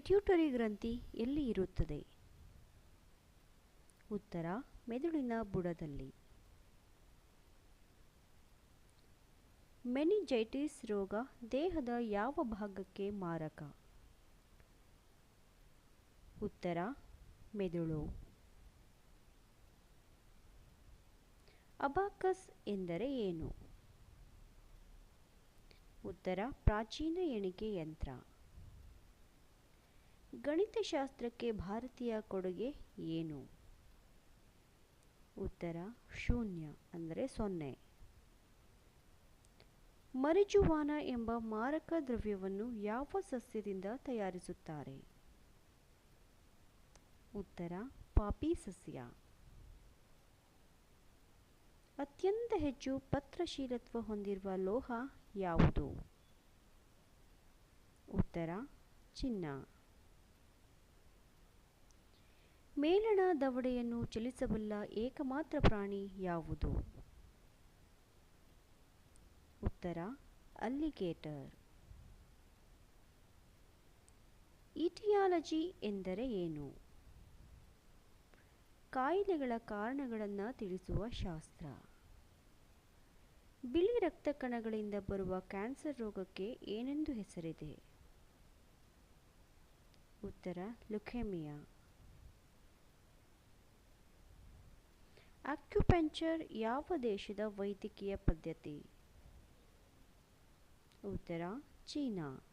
Pituitary ಗ್ರಂಥಿ ಎಲ್ಲಿ ಇರುತ್ತದೆ? ಉತ್ತರ ಮೆದುಳಿನ ಬುಡದಲ್ಲಿ. ಮೆನಿಂಜೈಟಿಸ್ ರೋಗ ದೇಹದ ಯಾವ ಭಾಗಕ್ಕೆ ಮಾರಕ? ಉತ್ತರ ಮೆದುಳು. ಅಬಾಕಸ್ ಎಂದರೆ ಏನು? ಉತ್ತರ ಪ್ರಾಚೀನ ಎಣಿಕೆ ಯಂತ್ರ. ಗಣಿತಶಾಸ್ತ್ರಕ್ಕೆ ಭಾರತೀಯ ಕೊಡುಗೆ ಏನು? ಉತ್ತರ ಶೂನ್ಯ ಅಂದರೆ 0. ಮರಿಜುವಾನ ಎಂಬ ಮಾರಕ ದ್ರವ್ಯವನ್ನು ಯಾವ ಸಸ್ಯದಿಂದ ತಯಾರಿಸುತ್ತಾರೆ? ಉತ್ತರ ಪಾಪಿ ಸಸ್ಯ. ಅತ್ಯಂತ ಹೆಚ್ಚು ಪತ್ರಶೀಲತ್ವ ಹೊಂದಿರುವ ಲೋಹ ಯಾವುದು? ಉತ್ತರ ಚಿನ್ನ. ಮೇಲಣ ದವಡೆಯನ್ನು ಚಲಿಸಬಲ್ಲ ಏಕಮಾತ್ರ ಪ್ರಾಣಿ ಯಾವುದು? ಉತ್ತರ ಅಲ್ಲಿಗೇಟರ್. ಇಟಿಯಾಲಜಿ ಎಂದರೆ ಏನು? ಕಾಯಿಲೆಗಳ ಕಾರಣಗಳನ್ನು ತಿಳಿಸುವ ಶಾಸ್ತ್ರ. ಬಿಳಿ ರಕ್ತ ಕಣಗಳಿಂದ ಬರುವ ಕ್ಯಾನ್ಸರ್ ರೋಗಕ್ಕೆ ಏನೆಂದು ಹೆಸರಿದೆ? ಉತ್ತರ ಲ್ಯುಕೇಮಿಯಾ. ಅಕ್ಯುಪಂಕ್ಚರ್ ಯಾವ ದೇಶದ ವೈದ್ಯಕೀಯ ಪದ್ಧತಿ? ಉತ್ತರ ಚೀನಾ.